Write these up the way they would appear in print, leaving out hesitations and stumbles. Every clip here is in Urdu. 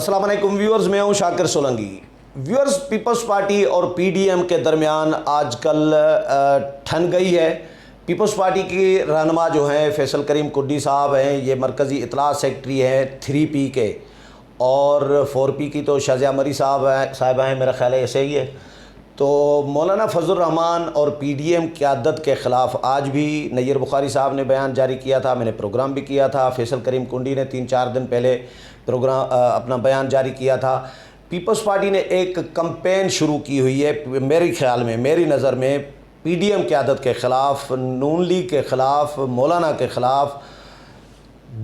السلام علیکم ویورز، میں ہوں شاکر سولنگی۔ ویورز، پیپلز پارٹی اور پی ڈی ایم کے درمیان آج کل ٹھن گئی ہے۔ پیپلز پارٹی کی رہنما جو ہیں فیصل کریم کنڈی صاحب ہیں، یہ مرکزی اطلاع سیکٹری ہیں 3P کے، اور 4P کی تو شازیہ مری صاحبہ ہیں، میرا خیال ہے ایسے ہی ہے۔ تو مولانا فضل الرحمان اور پی ڈی ایم قیادت کے خلاف آج بھی نیر بخاری صاحب نے بیان جاری کیا تھا، میں نے پروگرام بھی کیا تھا، فیصل کریم کنڈی نے 3-4 دن پہلے اپنا بیان جاری کیا تھا۔ پیپلز پارٹی نے ایک کمپین شروع کی ہوئی ہے، میرے خیال میں، میری نظر میں، پی ڈی ایم قیادت کے خلاف، نون لیگ کے خلاف، مولانا کے خلاف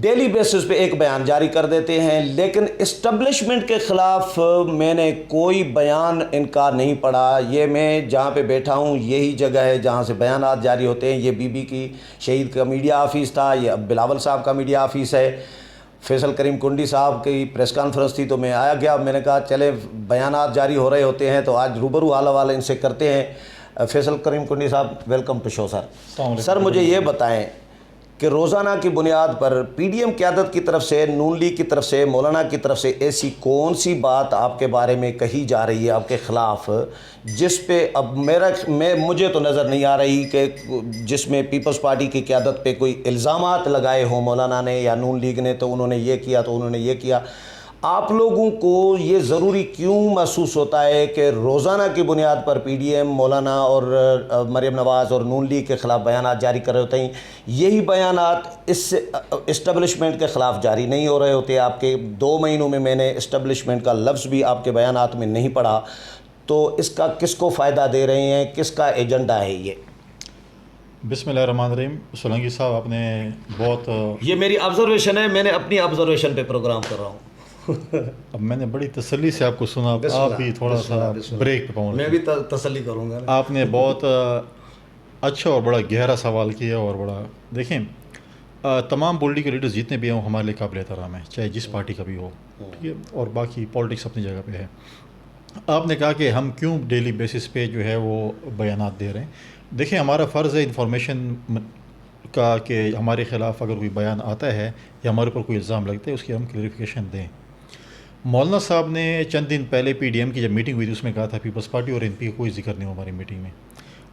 ڈیلی بیسس پہ ایک بیان جاری کر دیتے ہیں، لیکن اسٹیبلشمنٹ کے خلاف میں نے کوئی بیان ان کا نہیں پڑھا۔ یہ میں جہاں پہ بیٹھا ہوں یہی جگہ ہے جہاں سے بیانات جاری ہوتے ہیں۔ یہ بی بی کی شہید کا میڈیا آفس تھا، یہ بلاول صاحب کا میڈیا آفس ہے۔ فیصل کریم کنڈی صاحب کی پریس کانفرنس تھی تو میں آیا گیا، میں نے کہا چلے بیانات جاری ہو رہے ہوتے ہیں تو آج روبرو حال حوالے ان سے کرتے ہیں۔ فیصل کریم کنڈی صاحب، ویلکم ٹو شو سر۔ سر مجھے یہ بتائیں کہ روزانہ کی بنیاد پر پی ڈی ایم قیادت کی طرف سے، نون لیگ کی طرف سے، مولانا کی طرف سے ایسی کون سی بات آپ کے بارے میں کہی جا رہی ہے آپ کے خلاف، جس پہ اب مجھے تو نظر نہیں آ رہی کہ جس میں پیپلز پارٹی کی قیادت پہ کوئی الزامات لگائے ہوں مولانا نے یا نون لیگ نے، تو انہوں نے یہ کیا تو انہوں نے یہ کیا۔ آپ لوگوں کو یہ ضروری کیوں محسوس ہوتا ہے کہ روزانہ کی بنیاد پر پی ڈی ایم، مولانا اور مریم نواز اور نون لیگ کے خلاف بیانات جاری کر رہے ہوتے ہیں؟ یہی بیانات اس اسٹیبلشمنٹ کے خلاف جاری نہیں ہو رہے ہوتے؟ آپ کے 2 مہینوں میں نے اسٹیبلشمنٹ کا لفظ بھی آپ کے بیانات میں نہیں پڑھا، تو اس کا کس کو فائدہ دے رہے ہیں؟ کس کا ایجنڈا ہے یہ؟ بسم اللہ الرحمن الرحیم۔ سولنگی صاحب، آپ نے بہت، یہ میری آبزرویشن ہے، میں نے اپنی آبزرویشن پہ پروگرام کر رہا ہوں۔ اب میں نے بڑی تسلی سے آپ کو سنا، آپ بھی تھوڑا سا بریک پہ پاؤں، میں بھی تسلی کروں گا۔ آپ نے بہت اچھا اور بڑا گہرا سوال کیا، اور بڑا دیکھیں، تمام پولیٹیکل لیڈرز جتنے بھی ہیں وہ ہمارے لیے قابل احترام ہیں، چاہے جس پارٹی کا بھی ہو، ٹھیک ہے، اور باقی پالیٹکس اپنی جگہ پہ ہے۔ آپ نے کہا کہ ہم کیوں ڈیلی بیسس پہ جو ہے وہ بیانات دے رہے ہیں۔ دیکھیں، ہمارا فرض ہے انفارمیشن کا کہ ہمارے خلاف اگر کوئی بیان آتا ہے یا ہمارے اوپر کوئی الزام لگتا ہے اس کی ہم کلیریفیکیشن دیں۔ مولانا صاحب نے چند دن پہلے پی ڈی ایم کی جب میٹنگ ہوئی تھی اس میں کہا تھا پیپلز پارٹی اور این پی کا کوئی ذکر نہیں ہو ہماری میٹنگ میں۔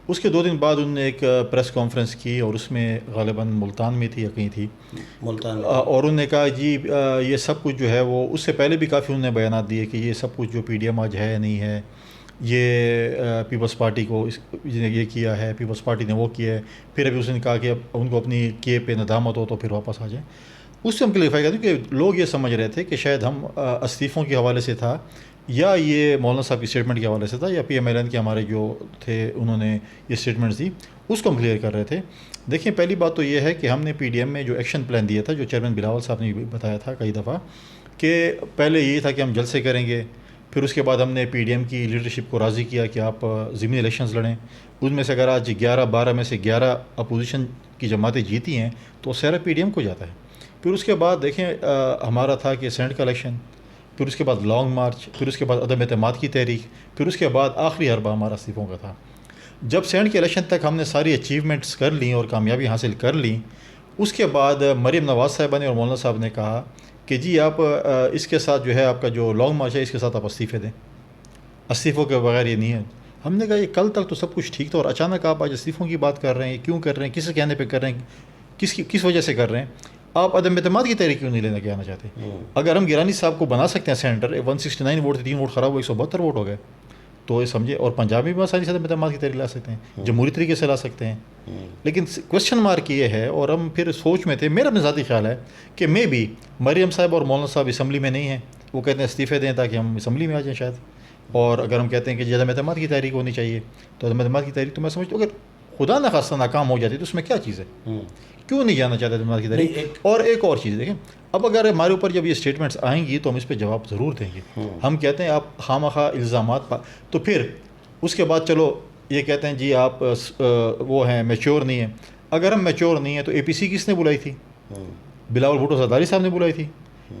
اس کے 2 دن بعد انہوں نے ایک پریس کانفرنس کی اور اس میں غالباً ملتان میں تھی یا کہیں تھی، ملتان، اور انہوں نے کہا جی یہ سب کچھ جو ہے وہ، اس سے پہلے بھی کافی انہوں نے بیانات دیے کہ یہ سب کچھ جو پی ڈی ایم آج ہے نہیں ہے، یہ پیپلز پارٹی کو یہ کیا ہے، پیپلز پارٹی نے وہ کیا ہے۔ پھر ابھی اس نے کہا کہ اب ان کو اپنی کیے پہ ندامت ہو تو پھر واپس آ جائیں۔ اس سے ہم کلیریفائی کرتے ہیں کہ لوگ یہ سمجھ رہے تھے کہ شاید ہم استعفوں کے حوالے سے تھا، یا یہ مولانا صاحب کی اسٹیٹمنٹ کے حوالے سے تھا، یا پی ایم ایل این کے ہمارے جو تھے انہوں نے یہ اسٹیٹمنٹس دی، اس کو ہم کلیئر کر رہے تھے۔ دیکھیں، پہلی بات تو یہ ہے کہ ہم نے پی ڈی ایم میں جو ایکشن پلان دیا تھا، جو چیئرمین بلاول صاحب نے بتایا تھا کئی دفعہ، کہ پہلے یہ تھا کہ ہم جلسے کریں گے، پھر اس کے بعد ہم نے پی ڈی ایم کی لیڈرشپ کو راضی کیا کہ آپ ضمنی الیکشنز لڑیں۔ ان میں سے اگر آج 11-12 میں سے 11 اپوزیشن کی جماعتیں جیتی ہیں تو سہرا پی ڈی ایم کو جاتا ہے۔ پھر اس کے بعد دیکھیں ہمارا تھا کہ سینٹ کا الیکشن، پھر اس کے بعد لانگ مارچ، پھر اس کے بعد عدم اعتماد کی تحریک، پھر اس کے بعد آخری حربہ ہمارا استعفوں کا تھا۔ جب سینٹ کے الیکشن تک ہم نے ساری اچیومنٹس کر لیں اور کامیابی حاصل کر لیں، اس کے بعد مریم نواز صاحبہ نے اور مولانا صاحب نے کہا کہ جی آپ اس کے ساتھ جو ہے آپ کا جو لانگ مارچ ہے اس کے ساتھ آپ استعفے دیں، استعفوں کے بغیر یہ نہیں ہے۔ ہم نے کہا یہ کل تک تو سب کچھ ٹھیک تھا اور اچانک آپ آج استعفوں کی بات کر رہے ہیں، کیوں کر رہے ہیں؟ کس کہنے پہ کر رہے ہیں؟ کس وجہ سے کر رہے ہیں؟ آپ عدم اعتماد کی تحریک کیوں نہیں لینا کے آنا چاہتے؟ اگر ہم گیلانی صاحب کو بنا سکتے ہیں سینٹر، 169 ووٹ تھے، 3 ووٹ خراب ہوئے، 172 ووٹ ہو گئے، تو یہ سمجھے، اور پنجاب میں بھی آسانی سے عدم اعتماد کی تحریک لا سکتے ہیں، جمہوری طریقے سے لا سکتے ہیں۔ لیکن کوشچن مارک یہ ہے، اور ہم پھر سوچ میں تھے، میرا اپنا ذاتی خیال ہے کہ میں بھی مریم صاحب اور مولانا صاحب اسمبلی میں نہیں ہیں، وہ کہتے ہیں استعفے دیں تاکہ ہم اسمبلی میں آ جائیں شاید، اور اگر ہم کہتے ہیں کہ عدم اعتماد کی تحریک ہونی چاہیے تو عدم اعتماد کی تحریک، تو میں سمجھتا ہوں اگر خدا نخواستہ ناکام ہو جاتی تو اس میں کیا چیز ہے؟ کیوں نہیں جانا چاہتے دماغ کی تحریک؟ اور ایک اور چیز دیکھیں، اب اگر ہمارے اوپر جب یہ اسٹیٹمنٹس آئیں گی تو ہم اس پہ جواب ضرور دیں گے۔ ہم کہتے ہیں آپ خواہ الزامات تو پھر اس کے بعد چلو یہ کہتے ہیں جی آپ وہ ہیں میچور نہیں ہیں۔ اگر ہم میچور نہیں ہیں تو اے پی سی کس نے بلائی تھی؟ بلاول بھٹو زرداری صاحب نے بلائی تھی۔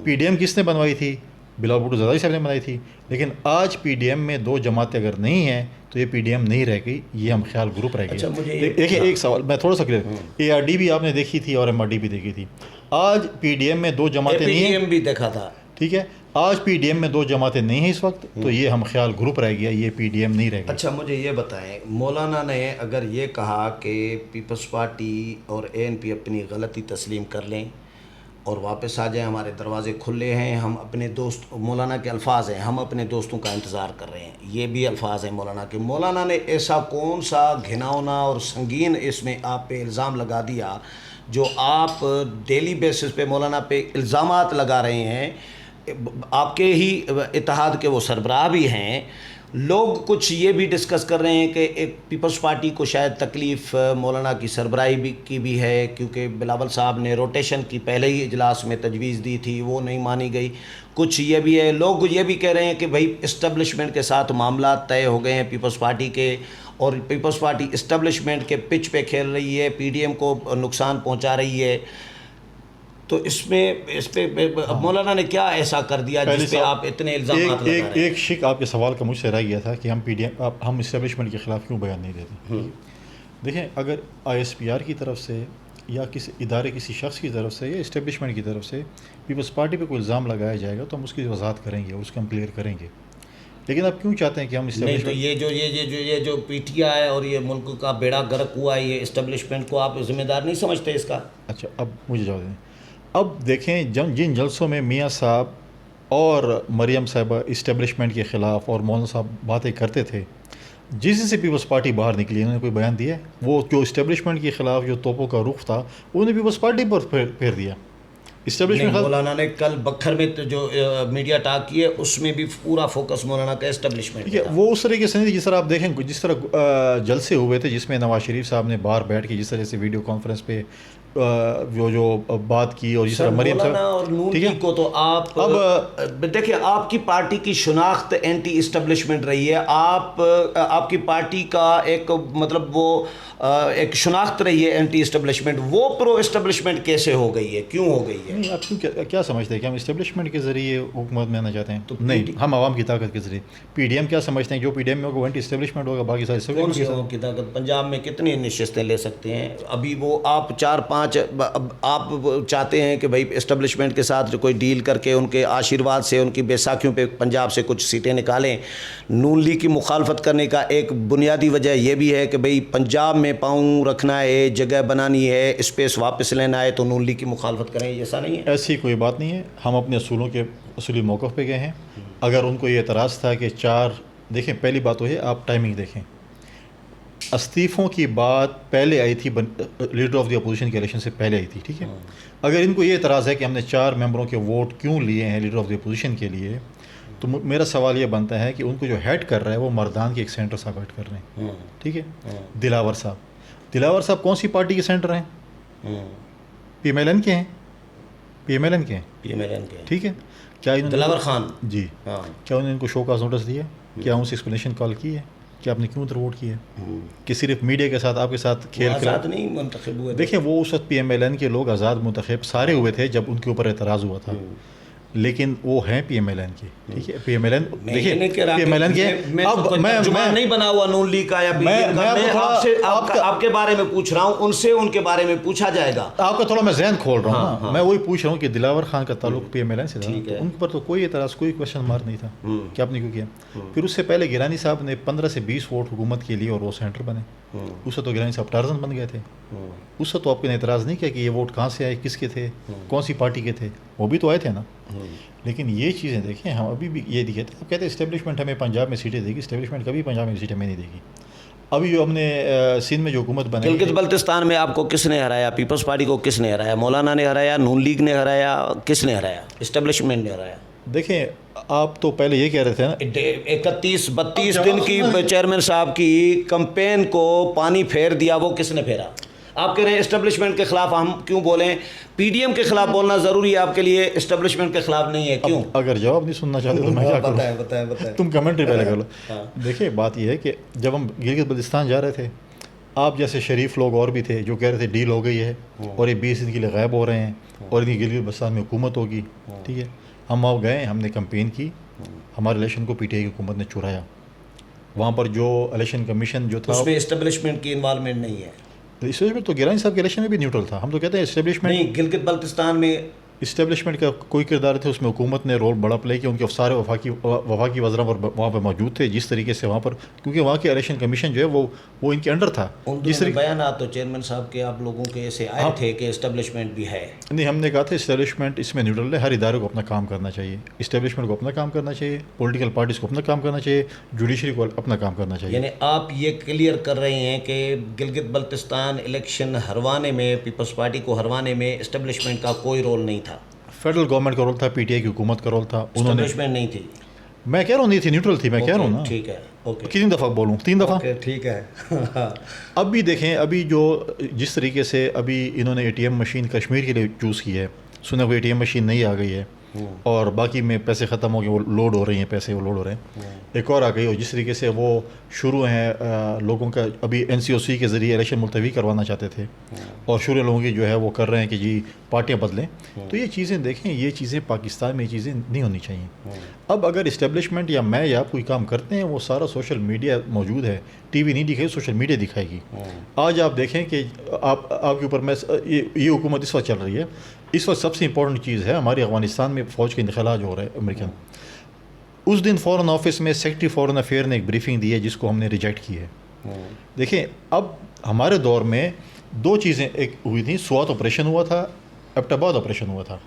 پی ڈی ایم کس نے بنوائی تھی؟ بلاول بھٹو زرداری صاحب نے بنائی تھی۔ لیکن آج پی ڈی ایم میں 2 جماعتیں اگر نہیں ہیں تو یہ پی ڈی ایم نہیں رہ گئی، یہ ہم خیال گروپ رہ گئی۔ دیکھیں ایک سوال میں تھوڑا سا کلیئر، اے آر ڈی بھی آپ نے دیکھی تھی اور ایم آر ڈی بھی دیکھی تھی، آج پی ڈی ایم میں 2 جماعتیں نہیں ہیں، بھی دیکھا تھا، ٹھیک ہے، آج پی ڈی ایم میں 2 جماعتیں نہیں ہیں اس وقت، تو یہ ہم خیال گروپ رہ گیا، یہ پی ڈی ایم نہیں رہ گیا۔ اچھا مجھے یہ بتائیں، مولانا نے اگر یہ کہا کہ پیپلز پارٹی اور اے این پی اپنی غلطی تسلیم کر لیں اور واپس آ جائیں، ہمارے دروازے کھلے ہیں، ہم اپنے دوست، مولانا کے الفاظ ہیں، ہم اپنے دوستوں کا انتظار کر رہے ہیں، یہ بھی الفاظ ہیں مولانا کے، مولانا نے ایسا کون سا گھناؤنا اور سنگین اس میں آپ پہ الزام لگا دیا جو آپ ڈیلی بیسس پہ مولانا پہ الزامات لگا رہے ہیں؟ آپ کے ہی اتحاد کے وہ سربراہ بھی ہیں، لوگ کچھ یہ بھی ڈسکس کر رہے ہیں کہ ایک پیپلز پارٹی کو شاید تکلیف مولانا کی سربراہی کی بھی ہے، کیونکہ بلاول صاحب نے روٹیشن کی پہلے ہی اجلاس میں تجویز دی تھی، وہ نہیں مانی گئی، کچھ یہ بھی ہے، لوگ یہ بھی کہہ رہے ہیں کہ بھائی اسٹیبلشمنٹ کے ساتھ معاملات طے ہو گئے ہیں پیپلز پارٹی کے، اور پیپلز پارٹی اسٹیبلشمنٹ کے پچ پہ کھیل رہی ہے، پی ڈی ایم کو نقصان پہنچا رہی ہے، تو اس پہ مولانا نے کیا ایسا کر دیا جس پہ آپ اتنے الزامات لگا رہے ہیں؟ ایک شک آپ کے سوال کا مجھ سے رہ گیا تھا کہ ہم پی ڈی ایم، ہم اسٹیبلشمنٹ کے خلاف کیوں بیان نہیں دیتے؟ دیکھیں، اگر آئی ایس پی آر کی طرف سے یا کسی ادارے، کسی شخص کی طرف سے یا اسٹیبلشمنٹ کی طرف سے پیپلز پارٹی پہ کوئی الزام لگایا جائے گا تو ہم اس کی وضاحت کریں گے اور اس کو ہم کلیئر کریں گے، لیکن آپ کیوں چاہتے ہیں کہ ہم نہیں تو یہ جو پی ٹی آئی اور یہ ملک کا بیڑا غرق ہوا ہے، یہ اسٹیبلشمنٹ کو آپ ذمہ دار نہیں سمجھتے اس کا؟ اچھا، اب مجھے جواب دیں۔ اب دیکھیں، جن جلسوں میں میاں صاحب اور مریم صاحبہ اسٹیبلشمنٹ کے خلاف اور مولانا صاحب باتیں کرتے تھے، جس سے پیپلز پارٹی باہر نکلی، انہوں نے کوئی بیان دیا؟ وہ جو اسٹیبلشمنٹ کے خلاف جو توپوں کا رخ تھا انہوں نے پیپلز پارٹی پر پھیر دیا۔ اسٹیبلشمنٹ، مولانا نے کل بکھر میں جو میڈیا ٹاک کی ہے اس میں بھی پورا فوکس مولانا کا اسٹیبلشمنٹ ٹھیک ہے، وہ اس طریقے سے نہیں، جس طرح آپ دیکھیں، جس طرح جلسے ہوئے تھے جس میں نواز شریف صاحب نے باہر بیٹھ کے جس طرح سے ویڈیو کانفرنس پہ جو بات کی، اور جس طرح مریم مولانا اور صاحب، نون ٹھیک ہے، لیگ کو تو آپ اب دیکھیں، آپ کی پارٹی کی شناخت اینٹی اسٹیبلشمنٹ رہی ہے، آپ کی پارٹی کا ایک مطلب وہ ایک شناخت رہی ہے اینٹی اسٹیبلشمنٹ، وہ پرو اسٹیبلشمنٹ کیسے ہو گئی ہے، کیوں ہو گئی ہے؟ نہیں، آپ کیا سمجھتے ہیں کہ ہم اسٹیبلشمنٹ کے ذریعے حکومت میں آنا چاہتے ہیں؟ تو نہیں، ہم عوام کی طاقت کے ذریعے۔ پی ڈی ایم کیا سمجھتے ہیں؟ جو پی ڈی ایم میں ہوگا وہ اینٹی اسٹیبلشمنٹ ہوگا، باقی سارے کون سی عوام کی طاقت؟ پنجاب میں کتنی نشستیں لے سکتے ہیں؟ ابھی وہ آپ 4-5 آپ چاہتے ہیں کہ بھائی اسٹیبلشمنٹ کے ساتھ کوئی ڈیل کر کے ان کے آشیرواد سے، ان کی بیساکھیوں پہ پنجاب سے کچھ سیٹیں نکالیں۔ نون لیگ کی مخالفت کرنے کا ایک بنیادی وجہ یہ بھی ہے کہ بھئی پنجاب میں پاؤں رکھنا ہے، جگہ بنانی ہے، اسپیس واپس لینا ہے، تو نون لیگ کی مخالفت کریں، ایسا نہیں ہے؟ ایسی کوئی بات نہیں ہے، ہم اپنے اصولی موقف پہ گئے ہیں۔ اگر ان کو یہ اعتراض تھا کہ دیکھیں، پہلی بات تو ہے، آپ ٹائمنگ دیکھیں، استعفوں کی بات پہلے آئی تھی، لیڈر آف دی اپوزیشن کے الیکشن سے پہلے آئی تھی، ٹھیک ہے۔ اگر ان کو یہ اعتراض ہے کہ ہم نے 4 ممبروں کے ووٹ کیوں لیے ہیں لیڈر آف دی اپوزیشن کے لیے، تو میرا سوال یہ بنتا ہے کہ ان کو جو ہیڈ کر رہا ہے وہ مردان کے ایک سینٹر صاحب ہیڈ کر رہے ہیں، ٹھیک ہے، دلاور صاحب کون سی پارٹی کے سینٹر ہیں؟ پی ایم ایل این کے ہیں، ٹھیک ہے۔ کیا انہوں نے دلاور خان جی، کیا انہوں نے ان کو شو کاز نوٹس دیا؟ کیا ان سے ایکسپلینیشن کال کی ہے کہ آپ نے کیوں ادھر ووٹ کیا ہے؟ کہ صرف میڈیا کے ساتھ آپ کے ساتھ کھیل آزاد نہیں منتخب ہوئے؟ دیکھیں، وہ اس وقت پی ایم ایل این کے لوگ آزاد منتخب سارے ہوئے تھے جب ان کے اوپر اعتراض ہوا تھا، لیکن وہ ہیں پی ایم ایل این کے، ٹھیک ہے۔ پی ایم ایل این، دیکھیے، پی ایم ایل این کے، اب میں نہیں بنا ہوا نون لیگ کا یا بی جے پی کا، میں آپ سے آپ کے بارے میں پوچھ رہا ہوں، ان سے ان کے بارے میں پوچھا جائے گا۔ آپ کا تھوڑا میں ذہن کھول رہا ہوں، میں وہی پوچھ رہا ہوں کہ دلاور خان کا تعلق پی ایم ایل این سے تھا، ان پر تو کوئی اعتراض، کوئی کوشچن مارک نہیں تھا کہ آپ نے کیوں کیا۔ پھر اس سے پہلے گیلانی صاحب نے 15 سے 20 ووٹ حکومت کے لیے اور وہ سینٹر بنے، اس سے تو گیلانی صاحب ٹارزن بن گئے تھے، اس سے تو آپ نے اعتراض نہیں کیا کہ یہ ووٹ کہاں سے آئے، کس کے تھے، کون سی پارٹی کے تھے، وہ بھی تو آئے تھے نا۔ لیکن یہ چیزیں دیکھیں، ہم ابھی بھی یہ دکھتے ہیں، کہتے ہیں اسٹیبلشمنٹ ہمیں پنجاب میں سیٹیں دے گی، اسٹیبلشمنٹ کبھی پنجاب میں سیٹیں میں نہیں دے گی۔ ابھی جو ہم نے سندھ میں جو حکومت بنائی، گلگت بلتستان میں آپ کو کس نے ہرایا؟ پیپلز پارٹی کو کس نے ہرایا؟ مولانا نے ہرایا، نون لیگ نے ہرایا، کس نے ہرایا؟ اسٹیبلشمنٹ نے ہرایا۔ دیکھیں، آپ تو پہلے یہ کہہ رہے تھے نا، 31-32 دن کی چیئرمین صاحب کی کمپین کو پانی پھیر دیا، وہ کس نے پھیرا؟ آپ کہہ رہے ہیں اسٹیبلشمنٹ کے خلاف ہم کیوں بولیں؟ پی ڈی ایم کے خلاف بولنا ضروری ہے آپ کے لیے، اسٹیبلشمنٹ کے خلاف نہیں ہے، کیوں؟ اگر جواب نہیں سننا چاہتے تو میں کیا کروں؟ بتائیں۔ تم کمنٹری پہلے کر لو۔ دیکھیں، بات یہ ہے کہ جب ہم گلگت بلتستان جا رہے تھے، آپ جیسے شریف لوگ اور بھی تھے جو کہہ رہے تھے ڈیل ہو گئی ہے اور یہ 20 دن کے لیے غائب ہو رہے ہیں اور ان کی گلگت بلتستان میں حکومت ہوگی، ٹھیک ہے۔ ہم وہاں گئے، ہم نے کمپین کی، ہمارے الیکشن کو پی ٹی آئی کی حکومت نے چرایا۔ وہاں پر جو الیکشن کمیشن جو تھا، اس میں اسٹیبلشمنٹ کی انوالومنٹ نہیں ہے۔ اسٹیبلشمنٹ تو گیلانی صاحب کے الیکشن میں بھی نیوٹرل تھا، ہم تو کہتے ہیں اسٹیبلشمنٹ نہیں، گلگت بلتستان میں اسٹیبلشمنٹ کا کوئی کردار تھا اس میں، حکومت نے رول بڑا پلے کیا، ان کے سارے وفاقی وزراء وہاں پہ موجود تھے، جس طریقے سے وہاں پر، کیونکہ وہاں کے الیکشن کمیشن جو ہے وہ ان کے انڈر تھا. جس بیانات تو چیئرمین صاحب کے آپ لوگوں کے ایسے آئے تھے کہ اسٹیبلشمنٹ بھی ہے. نہیں، ہم نے کہا تھا اسٹیبلشمنٹ اس میں نیوٹرل ہے، ہر ادارے کو اپنا کام کرنا چاہیے، اسٹیبلشمنٹ کو اپنا کام کرنا چاہیے، پولیٹیکل پارٹیز کو اپنا کام کرنا چاہیے، جوڈیشری کو اپنا کام کرنا چاہیے. یعنی آپ یہ کلیئر کر رہے ہیں کہ گلگت بلتستان الیکشن ہروانے میں، پیپلز پارٹی کو ہروانے میں اسٹیبلشمنٹ کا کوئی رول نہیں تھا. فیڈرل گورنمنٹ کا رول تھا، پی ٹی آئی کی حکومت کا رول تھا. انہوں نے، اسٹیبلشمنٹ نہیں تھی. میں کہہ رہا ہوں نہیں تھی، نیوٹرل تھی. میں کہہ رہا ہوں نا. ٹھیک ہے، اوکے. کتنی دفعہ بولوں؟ 3 دفعہ. ٹھیک ہے. اب بھی دیکھیں، ابھی جو جس طریقے سے ابھی انہوں نے A T M machine Kashmir کے لیے چوز کی ہے، سنا کوئی اے ٹی ایم مشین نہیں آ گئی ہے اور باقی میں پیسے ختم ہو گئے، وہ لوڈ ہو رہی ہیں، پیسے وہ لوڈ ہو رہے ہیں. ایک اور آ گئی، اور جس طریقے سے وہ شروع ہیں لوگوں کا، ابھی این سی او سی کے ذریعے الیکشن ملتوی کروانا چاہتے تھے اور شروع لوگوں کی جو ہے وہ کر رہے ہیں کہ جی پارٹیاں بدلیں. تو یہ چیزیں دیکھیں، یہ چیزیں پاکستان میں یہ چیزیں نہیں ہونی چاہیے. اب اگر اسٹیبلشمنٹ یا میں یا آپ کوئی کام کرتے ہیں، وہ سارا سوشل میڈیا موجود ہے، ٹی وی نہیں دکھائے، سوشل میڈیا دکھائے گی. آج آپ دیکھیں کہ آپ کے اوپر میں یہ حکومت اس وقت چل رہی ہے، اس وقت سب سے امپورٹنٹ چیز ہے ہمارے افغانستان میں فوج کا انخلا جو ہو رہا ہے امریکن. اس دن فورن آفس میں سیکرٹری فورن افیئر نے ایک بریفنگ دی ہے جس کو ہم نے ریجیکٹ کی ہے. دیکھیں، اب ہمارے دور میں 2 چیزیں ایک ہوئی تھیں، سوات آپریشن ہوا تھا، ایبٹ آباد آپریشن ہوا تھا.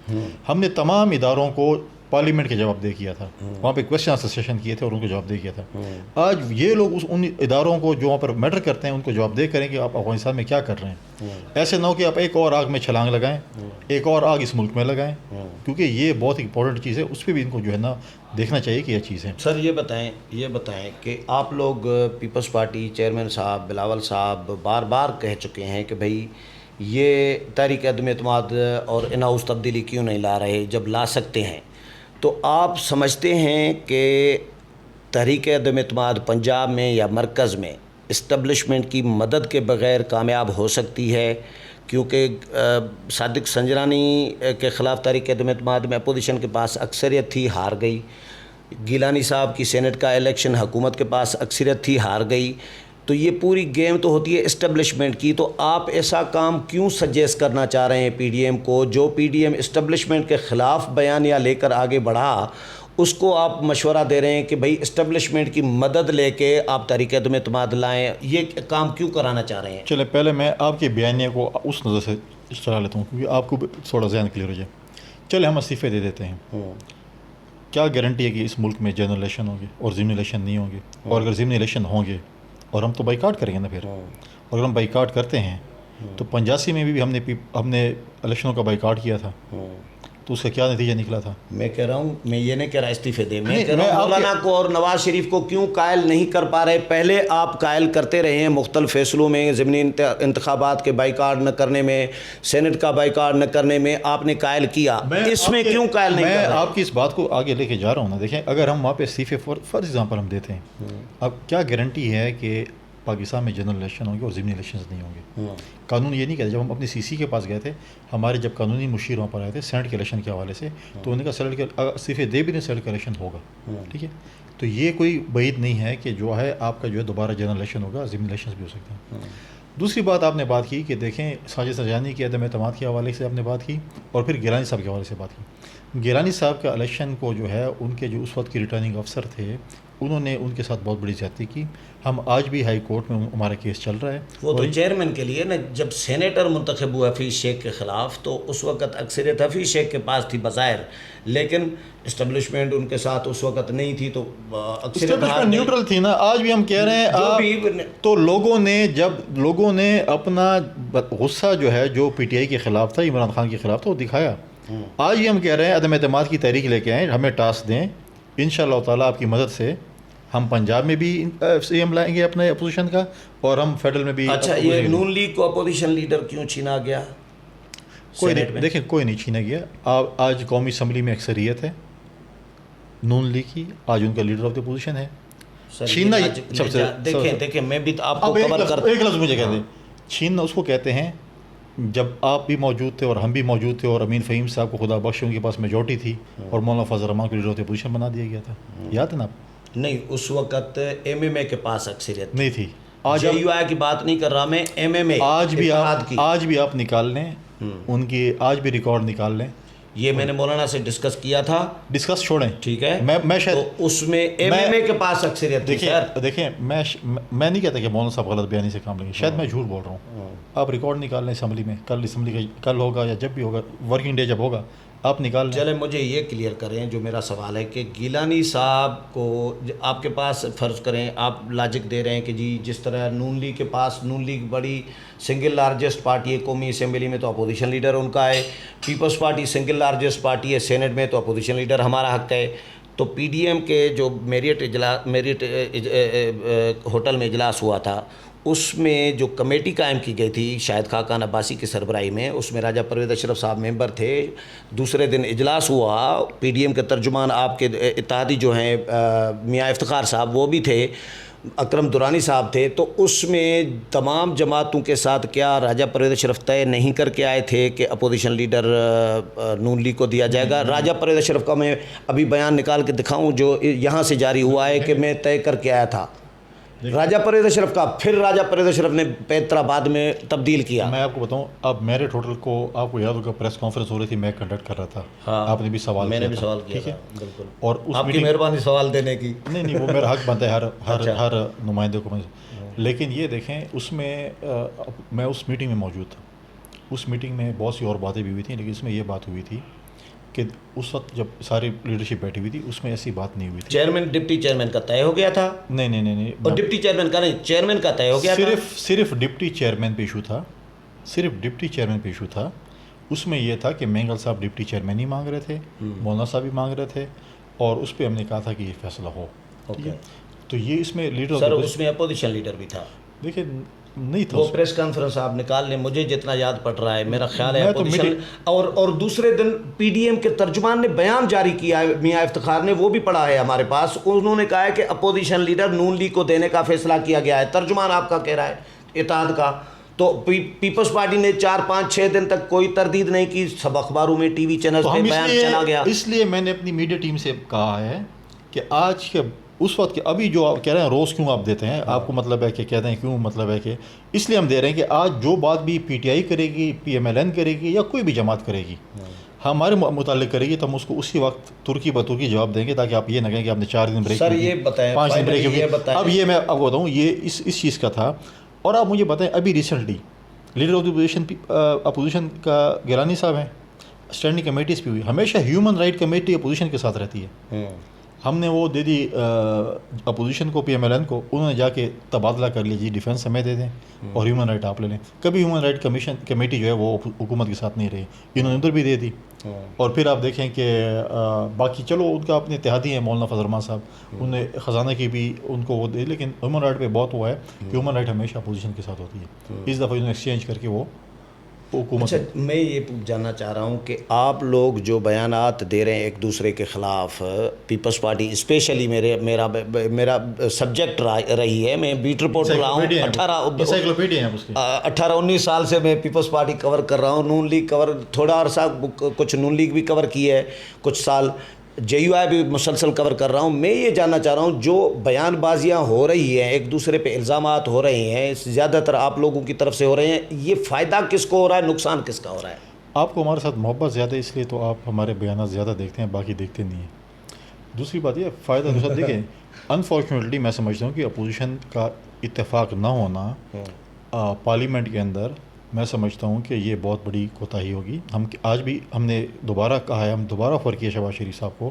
ہم نے تمام اداروں کو پارلیمنٹ کے جواب دہ کیا تھا، وہاں پہ کویسچن آنسر سیشن کیے تھے اور ان کو جواب دہ کیا تھا. آج یہ لوگ ان اداروں کو جو وہاں پر میٹر کرتے ہیں ان کو جواب دہ کریں کہ آپ افغانستان میں کیا کر رہے ہیں. ایسے نہ ہو کہ آپ ایک اور آگ میں چھلانگ لگائیں، ایک اور آگ اس ملک میں لگائیں، کیونکہ یہ بہت امپورٹنٹ چیز ہے، اس پہ بھی ان کو جو ہے نا دیکھنا چاہیے کہ یہ چیز ہے. سر یہ بتائیں کہ آپ لوگ پیپلز پارٹی چیئرمین صاحب بلاول صاحب بار بار کہہ چکے ہیں کہ بھائی یہ تحریک عدم اعتماد اور ان ہاؤس تبدیلی کیوں نہیں لا رہے جب لا سکتے ہیں. تو آپ سمجھتے ہیں کہ تحریک عدم اعتماد پنجاب میں یا مرکز میں اسٹیبلشمنٹ کی مدد کے بغیر کامیاب ہو سکتی ہے؟ کیونکہ صادق سنجرانی کے خلاف تحریک عدم اعتماد میں اپوزیشن کے پاس اکثریت تھی، ہار گئی. گیلانی صاحب کی سینٹ کا الیکشن حکومت کے پاس اکثریت تھی، ہار گئی. تو یہ پوری گیم تو ہوتی ہے اسٹیبلشمنٹ کی. تو آپ ایسا کام کیوں سجیسٹ کرنا چاہ رہے ہیں پی ڈی ایم کو؟ جو پی ڈی ایم اسٹیبلشمنٹ کے خلاف بیانیہ لے کر آگے بڑھا، اس کو آپ مشورہ دے رہے ہیں کہ بھائی اسٹیبلشمنٹ کی مدد لے کے آپ تحریک عدم اعتماد لائیں. یہ کام کیوں کرانا چاہ رہے ہیں؟ چلے پہلے میں آپ کے بیانیہ کو اس نظر سے چلا لیتا ہوں کیونکہ آپ کو تھوڑا ذہن کلیئر ہو جائے. چلے ہم استعفے دے دیتے ہیں، کیا گارنٹی ہے کہ اس ملک میں جنرل الیکشن ہوں گے اور ضمنی الیکشن نہیں ہوں گے؟ اور اگر ضمنی الیکشن ہوں گے اور ہم تو بائیکاٹ کریں گے نا پھر، اور اگر ہم بائیکاٹ کرتے ہیں تو 85 میں بھی ہم نے الیکشنوں کا بائیکاٹ کیا تھا، تو اس کا کیا نتیجہ نکلا تھا؟ میں کہہ رہا ہوں، میں یہ نہیں کہہ رہا استعفے دیں، میں کہہ رہا ہوں مولانا کو اور نواز شریف کو کیوں قائل نہیں کر پا رہے؟ پہلے آپ قائل کرتے رہے ہیں مختلف فیصلوں میں، ضمنی انتخابات کے بائیکاٹ نہ کرنے میں، سینٹ کا بائیکاٹ نہ کرنے میں آپ نے قائل کیا، اس میں کیوں قائل نہیں کر رہے؟ میں آپ کی اس بات کو آگے لے کے جا رہا ہوں نا. دیکھیں، اگر ہم وہاں پہ استعفے فار ایگزامپل ہم دیتے ہیں، اب کیا گارنٹی ہے کہ پاکستان میں جنرل الیکشن ہوں گے اور ضمنی الیکشنز نہیں ہوں گے؟ قانون یہ نہیں کہتے. جب ہم اپنی سی سی کے پاس گئے تھے، ہمارے جب قانونی مشیر وہاں پر آئے تھے سینٹ کے الیکشن کے حوالے سے، تو انہوں نے کہا سینٹ کے استعفے دے بھی نہیں، سینٹ کا الیکشن ہوگا. ٹھیک ہے، تو یہ کوئی بعید نہیں ہے کہ جو ہے آپ کا جو ہے دوبارہ جنرل الیکشن ہوگا، ضمنی الیکشنز بھی ہو سکتے ہیں. دوسری بات آپ نے بات کی کہ دیکھیں ساجد سنجرانی کے عدم اعتماد کے حوالے سے آپ نے بات کی، اور پھر گیلانی صاحب کے حوالے سے بات کی. گیلانی صاحب کا الیکشن کو جو ہے ان کے جو اس وقت کی ریٹرننگ افسر تھے، انہوں نے ان کے ساتھ بہت بڑی زیادتی کی. ہم آج بھی ہائی کورٹ میں ہمارا کیس چل رہا ہے. وہ تو چیئرمین کے لیے نا، جب سینیٹر منتخب ہوا حفیظ شیخ کے خلاف تو اس وقت اکثریت حفیظ شیخ کے پاس تھی بظاہر، لیکن اسٹیبلشمنٹ ان کے ساتھ اس وقت نہیں تھی، تو اکثریت نیوٹرل تھی نا. آج بھی ہم کہہ رہے ہیں تو لوگوں نے اپنا غصہ جو ہے جو پی ٹی آئی کے خلاف تھا، عمران خان کے خلاف تھا، وہ دکھایا. آج بھی ہم کہہ رہے ہیں عدم اعتماد کی تحریک لے کے آئیں، ہمیں ٹاسک دیں، انشاءاللہ تعالیٰ آپ کی مدد سے ہم پنجاب میں بھی سی ایم لائیں گے اپنے اپوزیشن کا، اور ہم فیڈرل میں بھی. اچھا، یہ نون لیگ کو اپوزیشن لیڈر کیوں چھینا گیا؟ کوئی نہیں، دیکھیں کوئی نہیں چھینا گیا. آج قومی اسمبلی میں اکثریت ہے نون لیگ کی، آج ان کا لیڈر آف دی اپوزیشن ہے. چھیننا دیکھیں میں بھی آپ کو کور کرتا، ایک لفظ مجھے کہتے ہیں، چھیننا اس کو کہتے ہیں جب آپ بھی موجود تھے اور ہم بھی موجود تھے اور امین فہیم صاحب کو خدا بخش ان کے پاس میجورٹی تھی اور مولانا فضل الرحمان کو لیڈر آف دی اپوزیشن بنا دیا گیا تھا. یاد ہے نا آپ؟ نہیں، اس وقت ایم ایم اے کے پاس اکثریت نہیں تھی. جے یو آئی کی بات نہیں کر رہا میں، ایم ایم اے آج بھی آپ نکال لیں ان کی، آج بھی ریکارڈ نکال لیں یہ میں نے مولانا سے ڈسکس کیا تھا. ڈسکس چھوڑیں, ٹھیک ہے, میں شاید تو اس میں ایم ایم اے کے پاس اکثریت تھی. دیکھیں میں نہیں کہتا کہ مولانا صاحب غلط بیانی سے کام لیں گے, شاید میں جھوٹ بول رہا ہوں. آپ ریکارڈ نکال لیں اسمبلی میں, اسمبلی کا کل ہوگا یا جب بھی ہوگا, ورکنگ ڈے جب ہوگا آپ نکال لیں. چلے مجھے یہ کلیئر کریں, جو میرا سوال ہے کہ گیلانی صاحب کو آپ کے پاس فرض کریں آپ لاجک دے رہے ہیں کہ جی جس طرح نون لیگ کے پاس, نون لیگ بڑی سنگل لارجسٹ پارٹی ہے قومی اسمبلی میں, تو اپوزیشن لیڈر ان کا ہے. Peoples Party single largest party ہے سینٹ میں, تو اپوزیشن لیڈر ہمارا حق ہے. تو پی ڈی ایم کے جو میریٹ ہوٹل میں اجلاس ہوا تھا, اس میں جو کمیٹی قائم کی گئی تھی شاہد خاقان عباسی کی سربراہی میں, اس میں راجہ پرویز اشرف صاحب ممبر تھے. دوسرے دن اجلاس ہوا, پی ڈی ایم کے ترجمان آپ کے اتحادی جو ہیں میاں افتخار صاحب وہ بھی تھے, اکرم دورانی صاحب تھے. تو اس میں تمام جماعتوں کے ساتھ کیا راجہ پرویز اشرف طے نہیں کر کے آئے تھے کہ اپوزیشن لیڈر نون لیگ کو دیا جائے گا؟ راجہ پرویز اشرف کا میں ابھی بیان نکال کے دکھاؤں جو یہاں سے جاری ہوا ہے کہ میں طے کر کے آیا تھا راجہ پرویز اشرف کا. پھر راجہ پرویز اشرف نے پیترآباد میں تبدیل کیا. میں آپ کو بتاؤں, اب میرٹ ہوٹل کو آپ کو یاد ہوگا پریس کانفرنس ہو رہی تھی, میں کنڈکٹ کر رہا تھا. آپ نے بھی سوال میں نے بھی سوال کیا تھا, بالکل. اور آپ کی مہربانی سوال دینے کی. نہیں وہ میرا حق بنتا ہے ہر نمائندے کو. لیکن یہ دیکھیں اس میں میں اس میٹنگ میں موجود تھا. اس میٹنگ میں بہت سی اور باتیں بھی ہوئی تھیں, لیکن اس میں یہ بات ہوئی تھی کہ اس وقت جب ساری لیڈرشپ بیٹھی ہوئی تھی اس میں ایسی بات نہیں ہوئی تھی. چیئرمین ڈپٹی چیئرمین کا طے ہو گیا تھا؟ نہیں, اور ڈپٹی چیئرمین کا نہیں, چیئرمین کا طے ہو گیا تھا. صرف ڈپٹی چیئرمین پہ ایشو تھا, صرف ڈپٹی چیئرمین پہ ایشو تھا. اس میں یہ تھا کہ مینگل صاحب ڈپٹی چیئرمین ہی مانگ رہے تھے, مولانا صاحب بھی مانگ رہے تھے, اور اس پہ ہم نے کہا تھا کہ یہ فیصلہ ہو. تو یہ اس میں لیڈر, سر اس میں اپوزیشن لیڈر بھی تھا. دیکھیں نہیں تھا, وہ پریس کانفرنس آپ نکال لیں, مجھے جتنا یاد پڑ رہا ہے میرا خیال ہے اپوزیشن. اور دوسرے دن پی ڈی ایم کے ترجمان نے بیان جاری کیا ہے, میاں افتخار نے, وہ بھی پڑھا ہے ہمارے پاس. انہوں نے کہا ہے کہ اپوزیشن لیڈر نون لیگ کو دینے کا فیصلہ کیا گیا ہے. ترجمان آپ کا کہہ رہا ہے اتحاد کا. تو پیپلز پارٹی نے 4-5-6 دن تک کوئی تردید نہیں کی, سب اخباروں میں ٹی وی چینل پہ بیان چلا گیا. اس لیے میں نے اپنی میڈیا ٹیم سے کہا ہے کہ آج کے اس وقت کے ابھی جو آپ کہہ رہے ہیں روز کیوں آپ دیتے ہیں, آپ کو مطلب ہے کہ کہتے ہیں کیوں, مطلب ہے کہ اس لیے ہم دے رہے ہیں کہ آج جو بات بھی پی ٹی آئی کرے گی, پی ایم ایل این کرے گی, یا کوئی بھی جماعت کرے گی, ہمارے متعلق کرے گی, تو ہم اس کو اسی وقت ترکی بترکی جواب دیں گے, تاکہ آپ یہ نہ کہیں کہ آپ نے 4 دن بریک, سر یہ بتائیں 5 دن بریک. اب یہ میں آپ کو بتاؤں یہ اس چیز کا تھا. اور آپ مجھے بتائیں ابھی recently leader of the opposition کا گیلانی صاحب ہیں, اسٹینڈنگ کمیٹیز بھی ہوئی, ہمیشہ ہیومن رائٹ کمیٹی اپوزیشن کے ساتھ رہتی ہے. ہم نے وہ دے دی اپوزیشن کو, پی ایم ایل این کو, انہوں نے جا کے تبادلہ کر لیا, جی ڈیفینس ہمیں دے دیں اور ہیومن رائٹ آپ لے لیں. کبھی ہیومن رائٹ کمیٹی جو ہے وہ حکومت کے ساتھ نہیں رہی, انہوں نے ادھر بھی دے دی. اور پھر آپ دیکھیں کہ باقی چلو ان کا اپنے اتحادی ہیں مولانا فضل الرحمان صاحب, انہوں نے خزانہ کی بھی ان کو وہ دے, لیکن ہیومن رائٹ پہ بہت ہوا ہے کہ ہیومن رائٹ ہمیشہ اپوزیشن کے ساتھ ہوتی ہے. اس دفعہ انہوں نے ایکسچینج کر کے وہ حکومت. اچھا, میں یہ جاننا چاہ رہا ہوں کہ آپ لوگ جو بیانات دے رہے ہیں ایک دوسرے کے خلاف, پیپلز پارٹی اسپیشلی میرا سبجیکٹ رہی ہے, میں بیٹ رپورٹ رہا ہوں 18-19 سال سے میں پیپلز پارٹی کور کر رہا ہوں, نون لیگ کور تھوڑا عرصہ, کچھ نون لیگ بھی کور کی ہے کچھ سال, جے یو آئی بھی مسلسل کور کر رہا ہوں. میں یہ جاننا چاہ رہا ہوں جو بیان بازیاں ہو رہی ہیں, ایک دوسرے پہ الزامات ہو رہے ہیں, زیادہ تر آپ لوگوں کی طرف سے ہو رہے ہیں, یہ فائدہ کس کو ہو رہا ہے, نقصان کس کا ہو رہا ہے؟ آپ کو ہمارے ساتھ محبت زیادہ ہے, اس لیے تو آپ ہمارے بیانات زیادہ دیکھتے ہیں, باقی دیکھتے نہیں ہیں. دوسری بات یہ فائدہ دوسرا دیکھیں, انفارچونیٹلی میں سمجھتا ہوں کہ اپوزیشن کا اتفاق نہ ہونا پارلیمنٹ کے اندر, میں سمجھتا ہوں کہ یہ بہت بڑی کوتاہی ہوگی. ہم آج بھی ہم نے دوبارہ کہا ہے, ہم دوبارہ فرق کیا شہباز شریف صاحب کو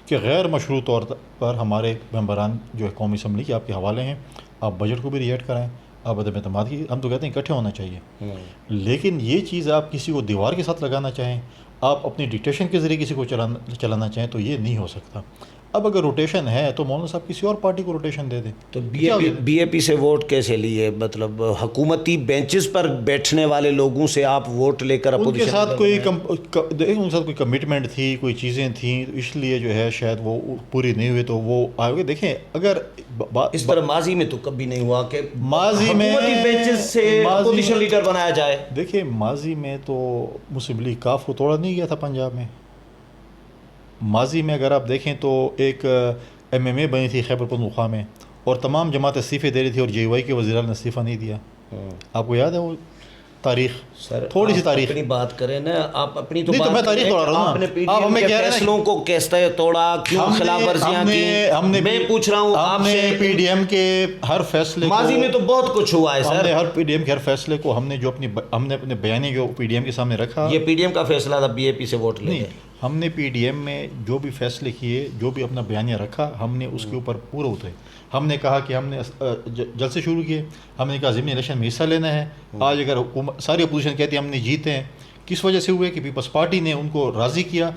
کہ غیر مشروع طور پر ہمارے ممبران جو ہے قومی اسمبلی کے آپ کے حوالے ہیں, آپ بجٹ کو بھی ریئیکٹ کرائیں, آپ عدم اعتماد کی, ہم تو کہتے ہیں اکٹھے ہونا چاہیے. لیکن یہ چیز آپ کسی کو دیوار کے ساتھ لگانا چاہیں, آپ اپنی ڈکٹیشن کے ذریعے کسی کو چلانا چاہیں, تو یہ نہیں ہو سکتا. اب اگر روٹیشن ہے تو مولانا صاحب کسی اور پارٹی کو روٹیشن دے دیں. تو بی اے پی سے ووٹ کیسے لیے, مطلب حکومتی بینچز پر بیٹھنے والے لوگوں سے آپ ووٹ لے کر ان کے ساتھ کوئی کمٹمنٹ تھی, کوئی چیزیں تھیں, اس لیے جو ہے شاید وہ پوری نہیں ہوئی, تو وہ آگے دیکھیں. اگر اس طرح ماضی میں تو کبھی نہیں ہوا کہ ماضی میں حکومتی بینچز سے اپوزیشن لیڈر بنایا جائے. دیکھیں ماضی میں تو مسلم لیگ کاف کو توڑا نہیں گیا تھا پنجاب میں. ماضی میں اگر آپ دیکھیں تو ایک ایم ایم اے بنی تھی خیبر پختونخوا میں, اور تمام جماعت استعفے دے رہی تھی, اور جے یو آئی کے وزیر نے استعفیٰ نہیں دیا. آپ کو یاد ہے وہ تاریخ سر تھوڑی سی تاریخ اپنی بات کریں نا, آپ اپنی تو نہیں تو بات میں تاریخ توڑ رہا ہوں آپ نے پی ڈی آپ ایم ہمیں کے کہہ رہے ہیں فیصلوں کو کیسے توڑا, کیوں خلاف ورزیاں کی, میں پوچھ رہا ہوں آپ نے سے. پی ڈی ایم کے ہر فیصلے ماضی میں تو بہت کچھ ہوا ہے ہم سر. نے ہر پی ڈی ایم کے ہر فیصلے کو ہم نے اپنے بیانیے جو پی ڈی ایم کے سامنے رکھا. یہ پی ڈی ایم کا فیصلہ تھا بی اے پی سے ووٹ لے نہیں, گئے. ہم نے پی ڈی ایم میں جو بھی فیصلے کیے, جو بھی اپنا بیانیہ رکھا, ہم نے اس کے اوپر پورا اترے. ہم نے کہا کہ ہم نے جلسے شروع کیے, ہم نے کہا ضمنی الیکشن میں حصہ لینا ہے. آج اگر حکومت ساری اپوزیشن کہتی ہے ہم نے جیتے ہیں, کس وجہ سے ہوئے کہ پیپلز پارٹی نے ان کو راضی کیا.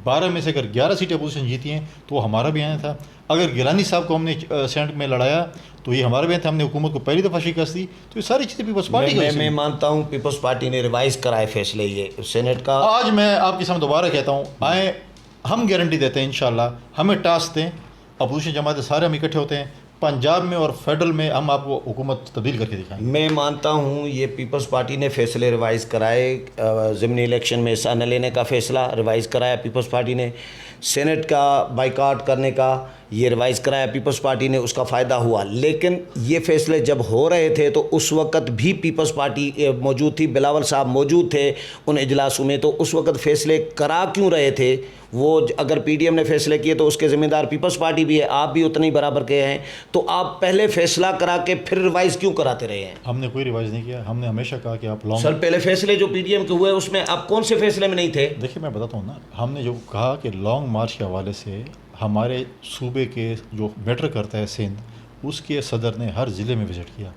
12 میں سے اگر 11 سیٹیں اپوزیشن جیتی ہیں تو وہ ہمارا بیان تھا. اگر گیلانی صاحب کو ہم نے سینٹ میں لڑایا تو یہ ہمارا بیان تھا, ہم نے حکومت کو پہلی دفعہ شکست دی. تو یہ ساری چیزیں پیپلز پارٹی کی. میں مانتا ہوں پیپلز پارٹی نے ریوائز کرائے فیصلے یہ سینٹ کا. آج میں آپ کے سامنے دوبارہ کہتا ہوں, آئیں ہم گارنٹی دیتے ہیں انشاءاللہ, ہمیں ٹاسک دیں, اپوزیشن جماعتیں سارے ہم اکٹھے ہوتے ہیں, پنجاب میں اور فیڈرل میں ہم آپ کو حکومت تبدیل کر کے دکھائیں گے. میں مانتا ہوں یہ پیپلز پارٹی نے فیصلے ریوائز کرائے. ضمنی الیکشن میں حصہ نہ لینے کا فیصلہ ریوائز کرایا پیپلز پارٹی نے. سینٹ کا بائیکاٹ کرنے کا یہ ریوائز کرایا پیپلز پارٹی نے, اس کا فائدہ ہوا. لیکن یہ فیصلے جب ہو رہے تھے تو اس وقت بھی پیپلز پارٹی موجود تھی, بلاول صاحب موجود تھے ان اجلاسوں میں. تو اس وقت فیصلے کرا کیوں رہے تھے وہ؟ اگر پی ڈی ایم نے فیصلے کیے تو اس کے ذمہ دار پیپلز پارٹی بھی ہے, آپ بھی اتنے ہی برابر کے ہیں. تو آپ پہلے فیصلہ کرا کے پھر ریوائز کیوں کراتے رہے ہیں؟ ہم نے کوئی ریوائز نہیں کیا. ہم نے ہمیشہ کہا کہ آپ سر پہلے فیصلے جو پی ڈی ایم کے ہوئے اس میں آپ کون سے فیصلے میں نہیں تھے؟ دیکھیے میں بتاتا ہوں نا, ہم نے جو کہا کہ لانگ مارچ کے حوالے سے ہمارے صوبے کے جو میٹر کرتا ہے سندھ, اس کے صدر نے ہر ضلع میں وزٹ کیا.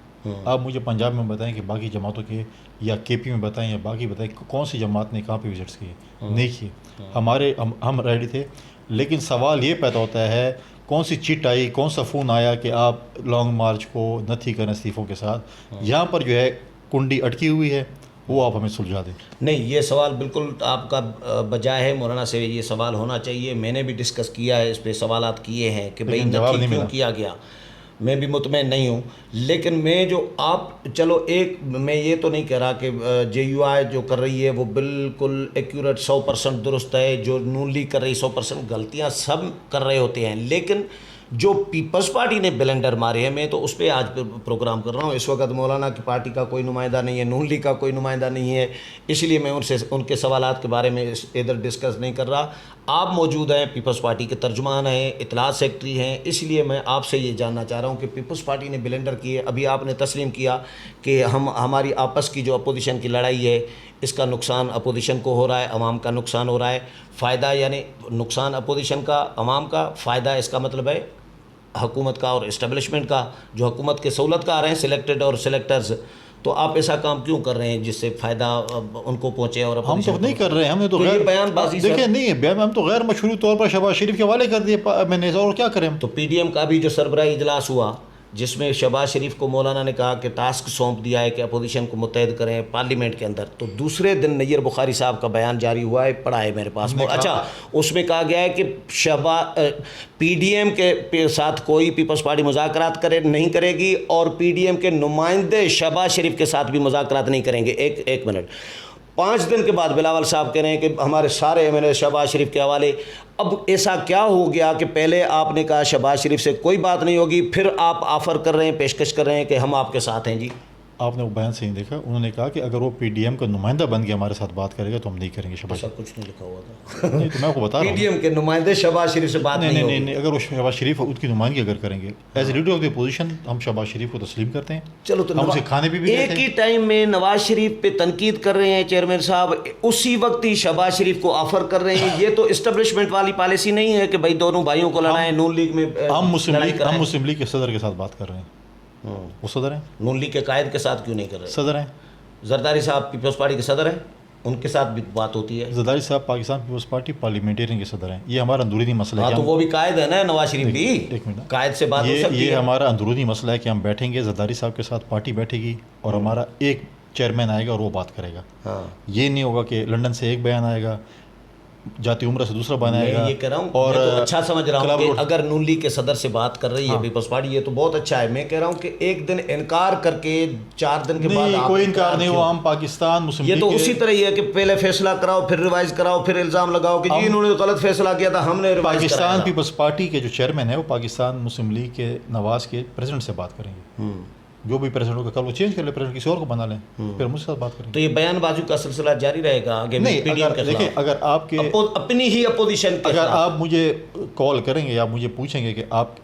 آپ مجھے پنجاب میں بتائیں کہ باقی جماعتوں کے, یا کے پی میں بتائیں یا باقی بتائیں کون سی جماعت نے کہاں پہ وزٹس کیے؟ نہیں کیے. ہم ریڈی تھے. لیکن سوال یہ پیدا ہوتا ہے کون سی چٹ آئی, کون سا فون آیا کہ آپ لانگ مارچ کو نہ تھی کریں استعفوں کے ساتھ. یہاں پر جو ہے کنڈی اٹکی ہوئی ہے, وہ آپ ہمیں سلجھا دیں. نہیں, یہ سوال بالکل آپ کا بجائے ہے, مولانا سے یہ سوال ہونا چاہیے. میں نے بھی ڈسکس کیا ہے, اس پہ سوالات کیے ہیں کہ بھئی نتھی کیوں کیا گیا. میں بھی مطمئن نہیں ہوں. لیکن میں جو آپ, چلو ایک میں یہ تو نہیں کہہ رہا کہ جے یو آئی جو کر رہی ہے وہ بالکل ایکیوریٹ 100% درست ہے, جو نون لیگ کر رہی 100% غلطیاں سب کر رہے ہوتے ہیں. لیکن جو پیپلز پارٹی نے بلنڈر مارے ہیں, میں تو اس پہ آج پروگرام کر رہا ہوں. اس وقت مولانا کی پارٹی کا کوئی نمائندہ نہیں ہے, نون لیگ کا کوئی نمائندہ نہیں ہے, اس لیے میں ان کے سوالات کے بارے میں ادھر ڈسکس نہیں کر رہا. آپ موجود ہیں, پیپلز پارٹی کے ترجمان ہیں, اطلاعات سیکرٹری ہیں, اس لیے میں آپ سے یہ جاننا چاہ رہا ہوں کہ پیپلز پارٹی نے بلنڈر کی ہے. ابھی آپ نے تسلیم کیا کہ ہماری آپس کی جو اپوزیشن کی لڑائی ہے, اس کا نقصان اپوزیشن کو ہو رہا ہے, عوام کا نقصان ہو رہا ہے. فائدہ یعنی نقصان اپوزیشن کا, عوام کا فائدہ, اس کا مطلب ہے حکومت کا اور اسٹیبلشمنٹ کا, جو حکومت کے سہولت کا آ رہے ہیں سلیکٹڈ اور سلیکٹرز. تو آپ ایسا کام کیوں کر رہے ہیں جس سے فائدہ ان کو پہنچے؟ اور ہم تو نہیں کر رہے ہیں, ہم نے تو یہ بیان بازی دیکھیں نہیں بیان, ہم تو غیر مشروع طور پر شہباز شریف کے حوالے کر دیے میں نے, اور کیا کریں ہم. تو پی ڈی ایم کا بھی جو سربراہی اجلاس ہوا جس میں شہباز شریف کو مولانا نے کہا کہ ٹاسک سونپ دیا ہے کہ اپوزیشن کو متحد کریں پارلیمنٹ کے اندر, تو دوسرے دن نیر بخاری صاحب کا بیان جاری ہوا ہے, پڑھا ہے میرے پاس. اچھا, اس میں کہا گیا ہے کہ پی ڈی ایم کے ساتھ کوئی پیپلز پارٹی مذاکرات نہیں کرے گی, اور پی ڈی ایم کے نمائندے شہباز شریف کے ساتھ بھی مذاکرات نہیں کریں گے. ایک منٹ, 5 دن کے بعد بلاول صاحب کہہ رہے ہیں کہ ہمارے سارے ایم ایل اے شہباز شریف کے حوالے. اب ایسا کیا ہو گیا کہ پہلے آپ نے کہا شہباز شریف سے کوئی بات نہیں ہوگی, پھر آپ آفر کر رہے ہیں, پیشکش کر رہے ہیں کہ ہم آپ کے ساتھ ہیں؟ جی آپ نے وہ بیان سے نہیں دیکھا, انہوں نے کہا کہ اگر وہ پی ڈی ایم کا نمائندہ بن کے ہمارے ساتھ بات کرے گا تو ہم نہیں کریں گے. شہباز ایسا کچھ نہیں لکھا ہوا تھا. نہیں تو میں آپ کو بتا رہا ہوں, پی ڈی ایم کے نمائندے شہباز شریف سے بات نہیں ہوگی. نہیں, اگر وہ شہباز شریف ان کی نمائندگی اگر کریں گے as a leader of the opposition, ہم شہباز شریف کو تسلیم کرتے ہیں. چلو, تو ہم اسے کھانے پہ بھی ایک ہی ٹائم میں نواز شریف پہ تنقید کر رہے ہیں چیئرمین صاحب, اسی وقت ہی شہباز شریف کو آفر کر رہے ہیں. یہ تو اسٹیبلشمنٹ والی پالیسی نہیں ہے کہ بھائی دونوں بھائیوں کو لڑائیں. نون لیگ میں ہم مسلم لیگ کے صدر کے ساتھ بات کر رہے ہیں, وہ صدر ہیں. نون لیگ کے قائد کے ساتھ کیوں نہیں کر رہے؟ صدر ہیں. زرداری صاحب پیپلز پارٹی کے صدر ہیں, ان کے ساتھ بھی بات ہوتی ہے. زرداری صاحب پاکستان پیپلز پارٹی پارلیمنٹرین کے صدر ہیں. یہ ہمارا اندرونی مسئلہ ہے. تو وہ بھی قائد ہے نا, نواز شریف بھی ایک منٹ, قائد سے بات ہو سکتی ہے. یہ ہمارا اندرونی مسئلہ ہے کہ ہم بیٹھیں گے, زرداری صاحب کے ساتھ پارٹی بیٹھے گی اور ہمارا ایک چیئرمین آئے گا اور وہ بات کرے گا. یہ نہیں ہوگا کہ لنڈن سے ایک بیان آئے گا, جاتی عمرہ سے دوسرا بنائے گا. میں یہ کہہ رہا ہوں, اور میں تو اچھا سمجھ رہا ہوں کہ اگر نون لیگ کے صدر سے بات کر رہی ہے پیپلز پارٹی, یہ تو بہت اچھا ہے. میں کہہ رہا ہوں کہ ایک دن انکار کر کے 4 دن کے بعد کوئی انکار نہیں ہوا. ہم پاکستان مسلم لیگ, یہ تو اسی طرح ہی ہے کہ پہلے فیصلہ کراؤ, پھر ریوائز کراؤ, پھر الزام لگاؤ کہ جی انہوں نے غلط فیصلہ کیا تھا, ہم نے ریوائز کرایا. پاکستان پیپلز پارٹی کے جو چیئرمین ہے وہ پاکستان مسلم لیگ کے نواز کے پریزیڈنٹ سے بات کریں گے. جو بھی پریزیڈنٹ ہوگا کل وہ چینج کر لے، پریزیڈنٹ کسی اور کو بنا لیں، پھر مجھ سے ساتھ بات کریں. تو یہ بیان بازی کا سلسلہ جاری رہے گا آگے نہیں، پی ڈی ایم کے دیکھیں خلاف؟ اگر آپ کے اپنی ہی اپوزیشن کے اگر خلاف آپ مجھے کال کریں گے یا مجھے پوچھیں گے کہ آپ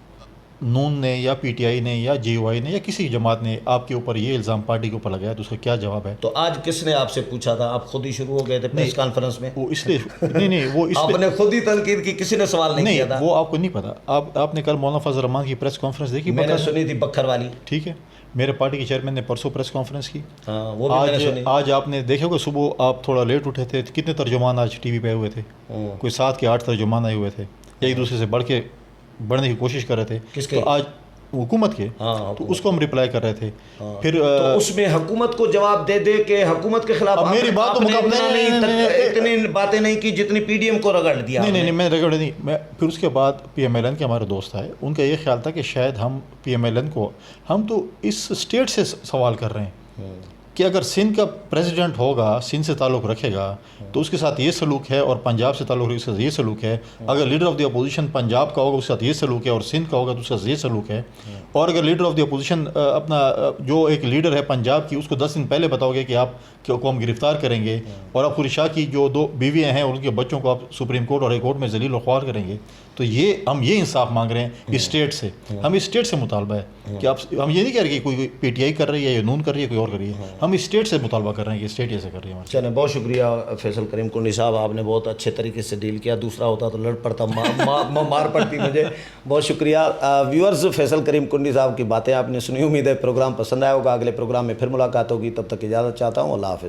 نون نے یا پی ٹی آئی نے یا جے یو آئی نے یا کسی جماعت نے آپ کے اوپر یہ الزام پارٹی کے اوپر لگایا تو اس کا کیا جواب ہے؟ تو آج کس نے آپ سے پوچھا تھا؟ آپ خود ہی شروع ہو گئے تھے پریس کانفرنس میں؟ وہ اس لیے نہیں وہ اس آپ لیے نے خود ہی تنقید کی، کسی نے سوال نہیں کیا نہیں، تھا؟ وہ آپ کو نہیں پتا. آپ نے کل مولانا فضل الرحمان کی پریس کانفرنس دیکھی؟ میں نے سنی تھی بکھر والی. ٹھیک ہے، میرے پارٹی کے چیئرمین نے پرسوں پریس کانفرنس کی. ہاں وہ بھی میں نے سنی. آج آپ نے دیکھا ہوگا صبح آپ تھوڑا لیٹ اٹھے تھے، کتنے ترجمان آج ٹی وی پہ آئے ہوئے تھے؟ کوئی 7 کے 8 ترجمان آئے ہوئے تھے، ایک دوسرے سے بڑھنے کی کوشش کر رہے تھے. کس کے؟ تو آج حکومت کے، تو اس کو ہم رپلائی کر رہے تھے. پھر تو اس میں حکومت کو جواب دے دے کہ حکومت کے خلاف میری بات تو اتنی باتیں نہیں کی جتنی پی ڈی ایم کو رگڑ دیا. نہیں میں رگڑ نہیں. میں پھر اس کے بعد پی ایم ایل این کے ہمارے دوست آئے، ان کا یہ خیال تھا کہ شاید ہم پی ایم ایل این کو، ہم تو اس اسٹیٹ سے سوال کر رہے ہیں کہ اگر سندھ کا پریزیڈنٹ ہوگا، سندھ سے تعلق رکھے گا تو اس کے ساتھ یہ سلوک ہے، اور پنجاب سے تعلق رکھے اس کے ساتھ یہ سلوک ہے. اگر leader of the opposition Punjab کا ہوگا اس کے ساتھ یہ سلوک ہے، اور سندھ کا ہوگا تو اس کے ساتھ یہ سلوک ہے. اور اگر لیڈر آف دی اپوزیشن اپنا جو ایک لیڈر ہے پنجاب کی، اس کو 10 دن پہلے بتاؤ گے کہ آپ کو ہم گرفتار کریں گے، اور آپ خورشید شاہ کی جو 2 بیویاں ہیں اور ان کے بچوں کو آپ سپریم کورٹ اور ہائی کورٹ میں ذلیل و خوار کریں گے، تو ہم یہ انصاف مانگ رہے ہیں اسٹیٹ سے. ہم اسٹیٹ سے مطالبہ ہے کہ ہم یہ نہیں کہہ رہے کہ کوئی پی ٹی آئی کر رہی ہے یا نون کر رہی ہے، کوئی اور کر رہی ہے. ہم اسٹیٹ سے مطالبہ کر رہے ہیں کہ اسٹیٹ ایسے کر رہی ہے. چلیں، بہت شکریہ فیصل کریم کنڈی صاحب، آپ نے بہت اچھے طریقے سے ڈیل کیا. دوسرا ہوتا تو لڑ پڑتا، مار پڑتی مجھے. بہت شکریہ ویورز. فیصل کریم کنڈی صاحب کی باتیں آپ نے سنی، امید ہے پروگرام پسند آیا ہوگا. اگلے پروگرام میں پھر ملاقات ہوگی، تب تک اجازت چاہتا ہوں. اللہ حافظ.